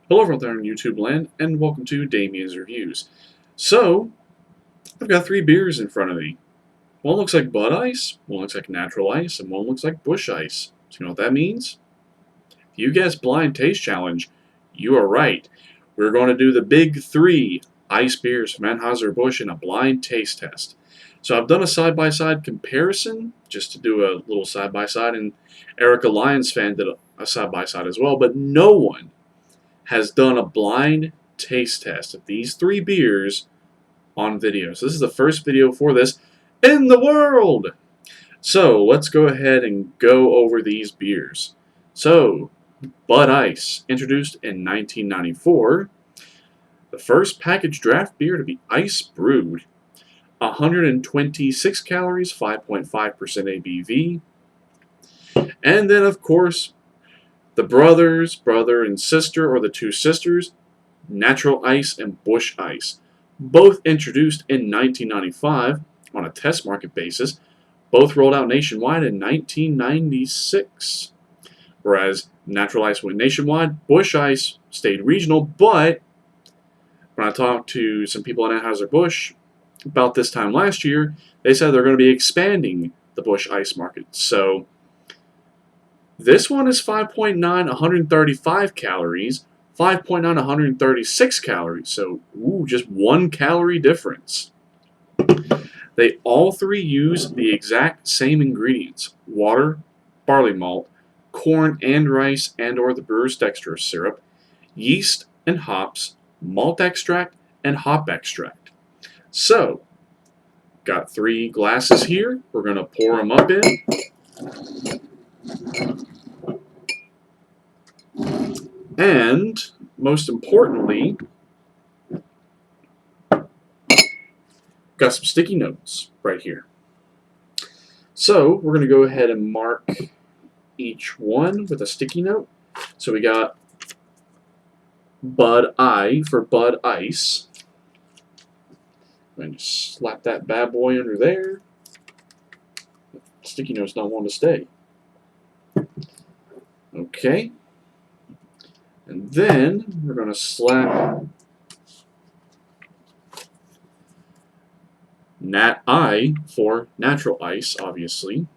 Hello everyone there on YouTube land, and welcome to Damien's Reviews. So, I've got three beers in front of me. One looks like Bud Ice, one looks like Natural Ice, and one looks like Busch Ice. So you know what that means? If you guessed Blind Taste Challenge, you are right. We're going to do the big three ice beers from Anheuser-Busch in a blind taste test. So I've done a side-by-side comparison, just to do a little side-by-side, and Erica Lyons fan did a side-by-side as well, but no one has done a blind taste test of these three beers on video. So this is the first video for this in the world. So let's go ahead and go over these beers. So Bud Ice, introduced in 1994. The first packaged draft beer to be ice brewed. 126 calories, 5.5% ABV. And then, of course, the brother and sister, or the two sisters, Natural Ice and Busch Ice, both introduced in 1995 on a test market basis, both rolled out nationwide in 1996. Whereas Natural Ice went nationwide, Busch Ice stayed regional, but when I talked to some people at Anheuser-Busch about this time last year, they said they're going to be expanding the Busch Ice market. So this one is 5.9, 135 calories, 5.9, 136 calories, so just 1 calorie difference. They all three use the exact same ingredients: water, barley malt, corn and rice and or the brewer's dextrose syrup, yeast and hops, malt extract, and hop extract. So, got three glasses here. We're going to pour them up in. And, most importantly, got some sticky notes right here. So, we're going to go ahead and mark each one with a sticky note. So we got Bud I for Bud Ice. I'm going to slap that bad boy under there. Sticky notes don't want to stay. Okay. And then we're going to slap Nat I for Natural Ice, obviously.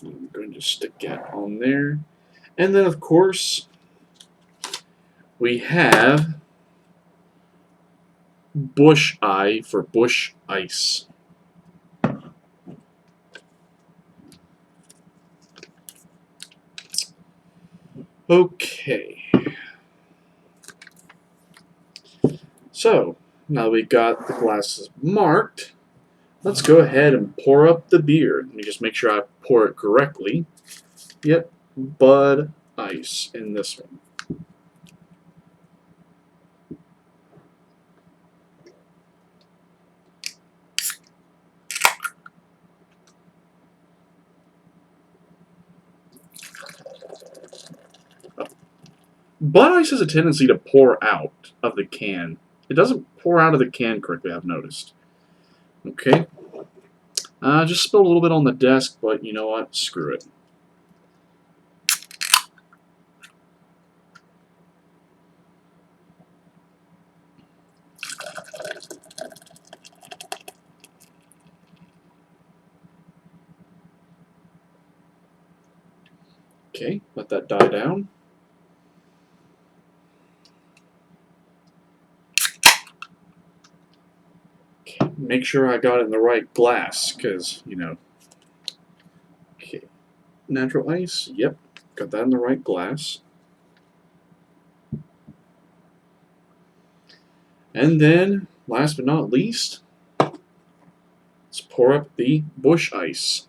I'm going to stick that on there. And then, of course, we have Busch I for Busch Ice. Okay. So, now that we got the glasses marked, let's go ahead and pour up the beer. Let me just make sure I pour it correctly. Yep, Bud Ice in this one. Bud Ice has a tendency to pour out of the can. It doesn't pour out of the can correctly, I've noticed. Okay. Just spilled a little bit on the desk, but you know what? Screw it. Okay, let that die down. Okay, make sure I got it in the right glass, because, you know. Okay, Natural Ice, yep, got that in the right glass. And then, last but not least, let's pour up the Busch Ice.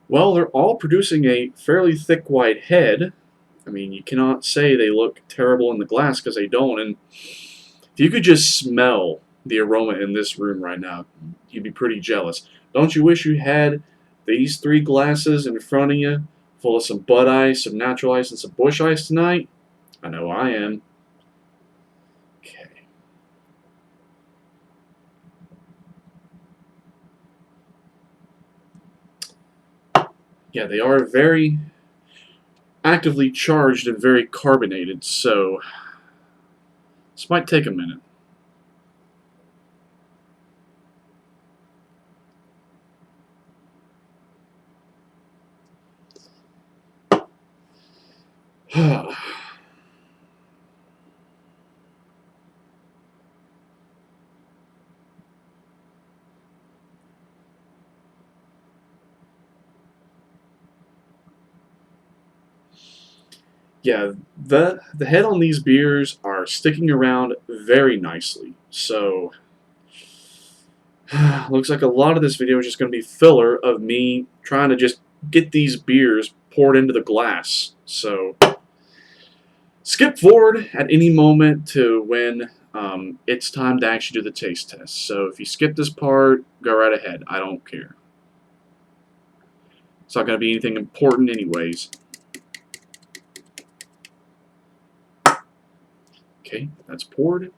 Well, they're all producing a fairly thick white head. I mean, you cannot say they look terrible in the glass, because they don't. And if you could just smell the aroma in this room right now, you'd be pretty jealous. Don't you wish you had these three glasses in front of you Full of some Bud Ice, some natural ice, and some Busch Ice tonight? I know I am. Okay. Yeah, they are very actively charged and very carbonated, so this might take a minute. Yeah, the head on these beers are sticking around very nicely. So looks like a lot of this video is just going to be filler of me trying to just get these beers poured into the glass. So skip forward at any moment to when it's time to actually do the taste test. So if you skip this part, go right ahead. I don't care. It's not going to be anything important anyways. Okay, that's poured.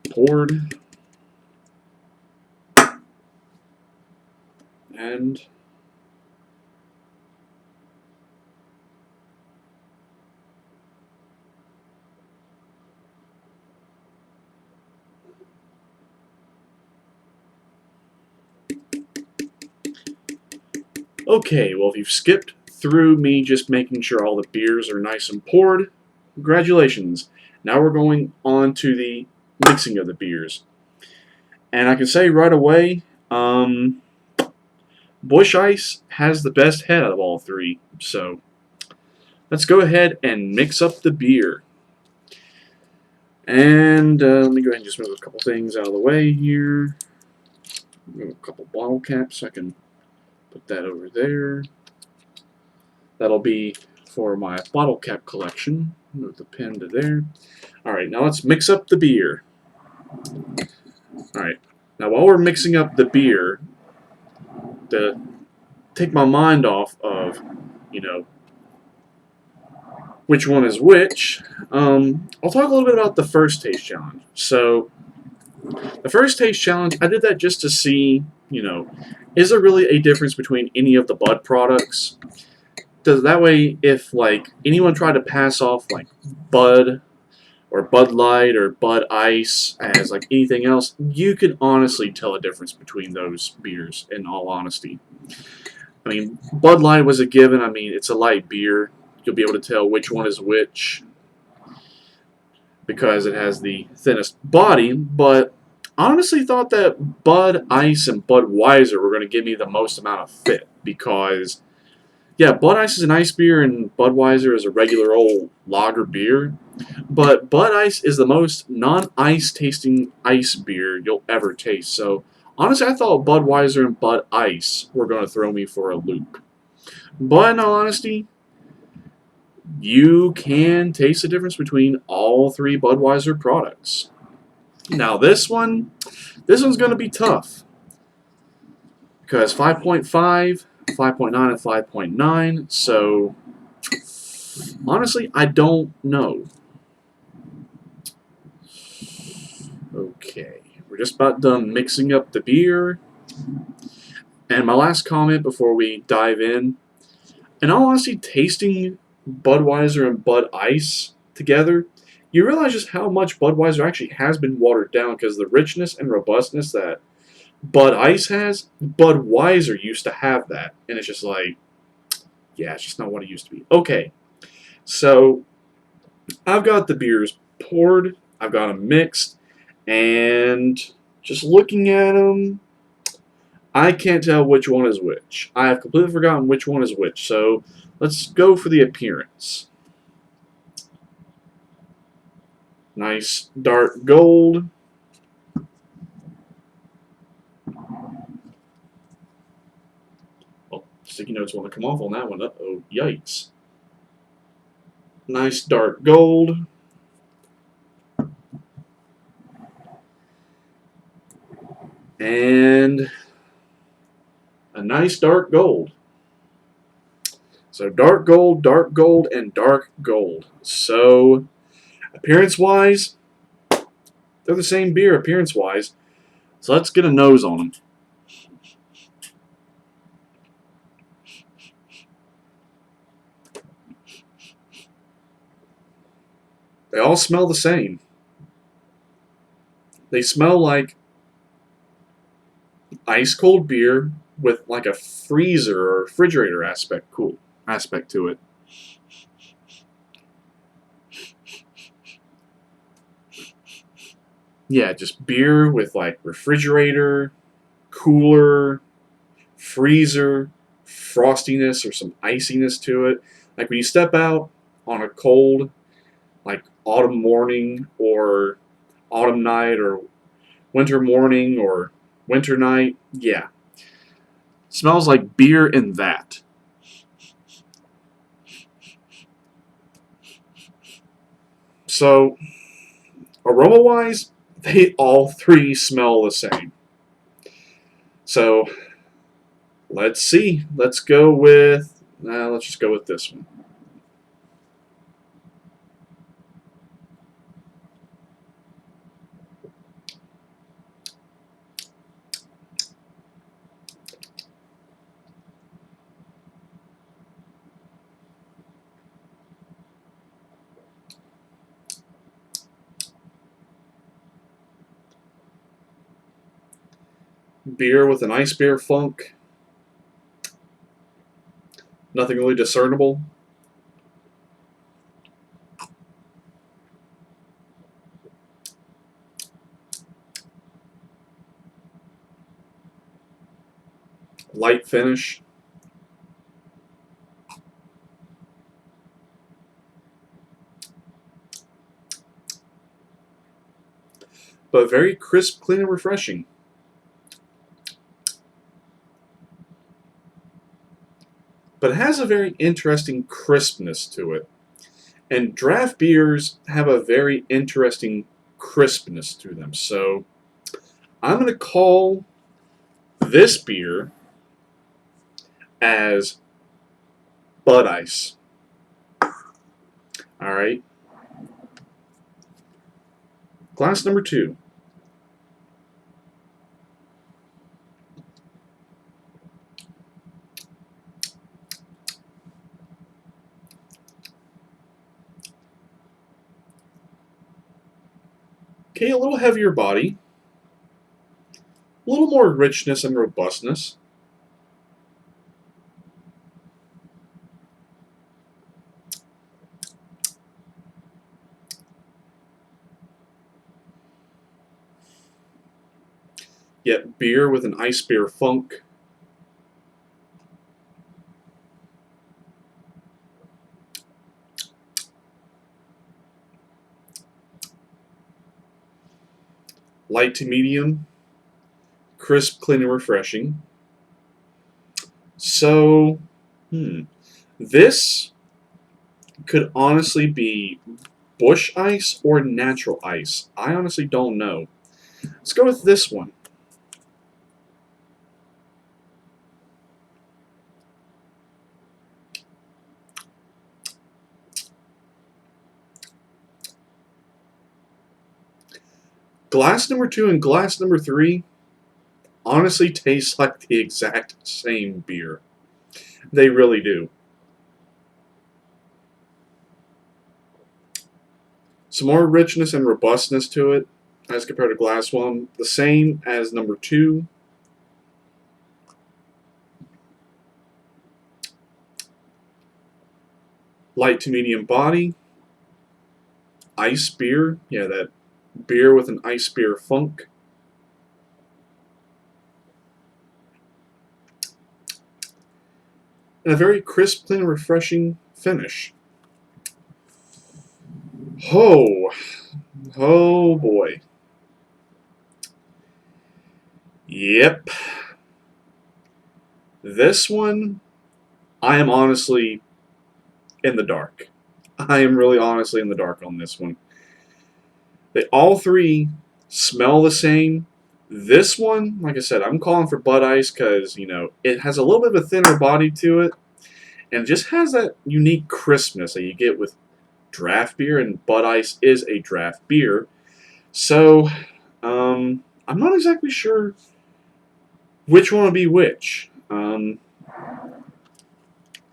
Poured. And okay, well, if you've skipped through me just making sure all the beers are nice and poured, congratulations. Now we're going on to the mixing of the beers. And I can say right away, Busch Ice has the best head out of all three. So let's go ahead and mix up the beer. And let me go ahead and just move a couple things out of the way here. Move a couple bottle caps so I can put that over there. That'll be for my bottle cap collection. Move the pen to there. Alright, now let's mix up the beer. Alright, now while we're mixing up the beer, to take my mind off of, you know, which one is which, I'll talk a little bit about the first taste challenge. So, the first taste challenge, I did that just to see, you know, is there really a difference between any of the Bud products? Does that way, if like anyone tried to pass off like Bud or Bud Light or Bud Ice as like anything else, you can honestly tell a difference between those beers. In all honesty, I mean, Bud Light was a given. I mean, it's a light beer. You'll be able to tell which one is which because it has the thinnest body. But I honestly thought that Bud Ice and Budweiser were going to give me the most amount of fit because, yeah, Bud Ice is an ice beer and Budweiser is a regular old lager beer. But Bud Ice is the most non-ice tasting ice beer you'll ever taste. So honestly, I thought Budweiser and Bud Ice were going to throw me for a loop. But in all honesty, you can taste the difference between all three Budweiser products. Now this one's going to be tough because 5.5, 5.9, and 5.9. So honestly, I don't know. Okay, we're just about done mixing up the beer. And my last comment before we dive in all honesty, tasting Budweiser and Bud Ice together, you realize just how much Budweiser actually has been watered down because the richness and robustness that Bud Ice has, Budweiser used to have that. And it's just like, yeah, it's just not what it used to be. Okay, so I've got the beers poured, I've got them mixed, and just looking at them, I can't tell which one is which. I have completely forgotten which one is which, so let's go for the appearance. Nice dark gold. Oh, sticky notes want to come off on that one. Uh-oh, yikes. Nice dark gold. and a nice dark gold. So dark gold, and dark gold. So appearance-wise, they're the same beer appearance-wise. So let's get a nose on them. They all smell the same. They smell like ice cold beer with like a freezer or refrigerator aspect to it. Yeah, just beer with like refrigerator, cooler, freezer, frostiness or some iciness to it. Like when you step out on a cold, like autumn morning or autumn night or winter morning or winter night, yeah. Smells like beer and that. So, aroma-wise, they all three smell the same. So, let's see. Let's go with, let's just go with this one. Beer with an ice beer funk. Nothing really discernible. Light finish. But very crisp, clean, and refreshing. But it has a very interesting crispness to it. And draft beers have a very interesting crispness to them. So I'm going to call this beer as Bud Ice. All right. Glass number 2. Okay, a little heavier body. A little more richness and robustness. Yet beer with an ice beer funk. Light to medium. Crisp, clean, and refreshing. So, this could honestly be bush ice or natural ice. I honestly don't know. Let's go with this one. Glass number 2 and glass number 3 honestly taste like the exact same beer. They really do. Some more richness and robustness to it as compared to glass 1. The same as number 2. Light to medium body. Ice beer. Yeah, that beer with an ice beer funk. And a very crisp, clean, and refreshing finish. Oh boy. Yep. This one, I am honestly in the dark. I am really honestly in the dark on this one. They all three smell the same, This one, like I said, I'm calling for Bud Ice because, you know, it has a little bit of a thinner body to it, and it just has that unique crispness that you get with draft beer, and Bud Ice is a draft beer. So, I'm not exactly sure which one would be which. Because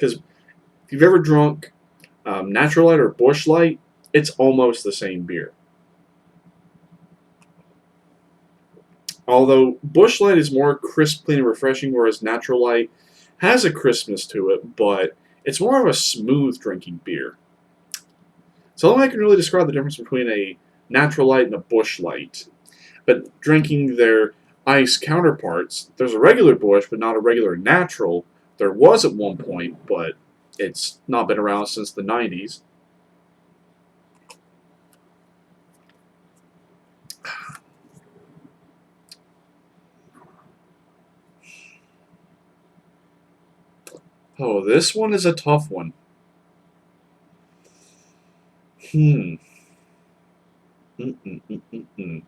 if you've ever drunk Natural Light or Busch Light, it's almost the same beer. Although Busch Light is more crisp, clean, and refreshing, whereas Natural Light has a crispness to it, but it's more of a smooth drinking beer. So the only way I can really describe the difference between a Natural Light and a Busch Light. But drinking their ice counterparts, there's a regular Busch, but not a regular Natural. There was at one point, but it's not been around since the 90s. Oh, this one is a tough one. Hmm. Mm-mm-mm-mm-mm.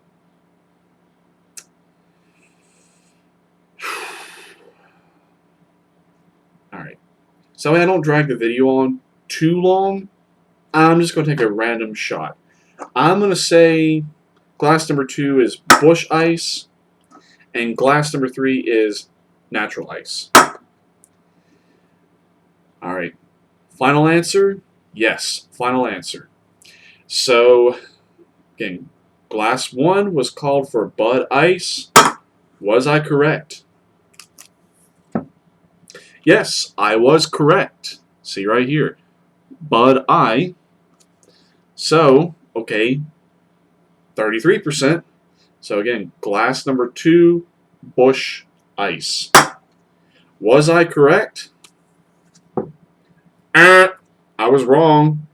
Alright. So I don't drag the video on too long. I'm just going to take a random shot. I'm going to say glass number 2 is Busch Ice, and glass number 3 is Natural Ice. Alright. Final answer? Yes. Final answer. So, again, glass 1 was called for Bud Ice. Was I correct? Yes, I was correct. See right here. Bud I. So, okay, 33%. So again, glass number 2, Busch Ice. Was I correct? I was wrong.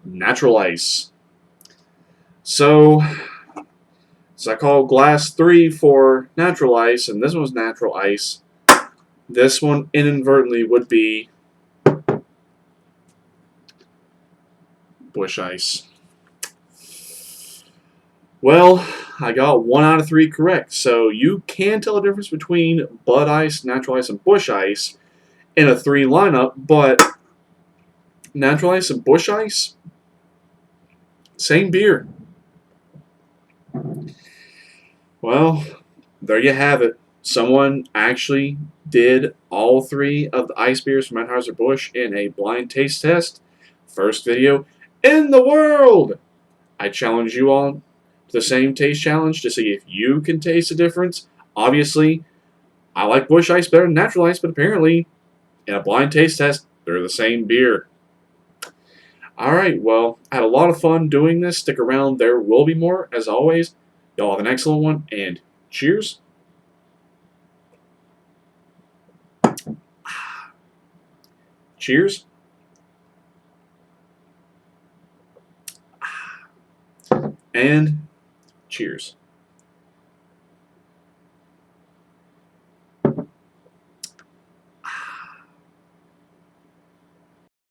Natural Ice. So I call glass 3 for Natural Ice, and this one's Natural Ice. This one inadvertently would be Busch Ice. Well, I got 1 out of 3 correct. So you can tell the difference between Bud Ice, Natural Ice, and Busch Ice in a 3 lineup, but Natural Ice and Busch Ice, same beer. Well, there you have it. Someone actually did all 3 of the ice beers from Anheuser-Busch in a blind taste test. First video in the world. I challenge you all to the same taste challenge to see if you can taste the difference. Obviously, I like Busch Ice better than Natural Ice, but apparently, in a blind taste test, they're the same beer. Alright, well, I had a lot of fun doing this. Stick around, there will be more. As always, y'all have an excellent one, and cheers. Cheers. And cheers.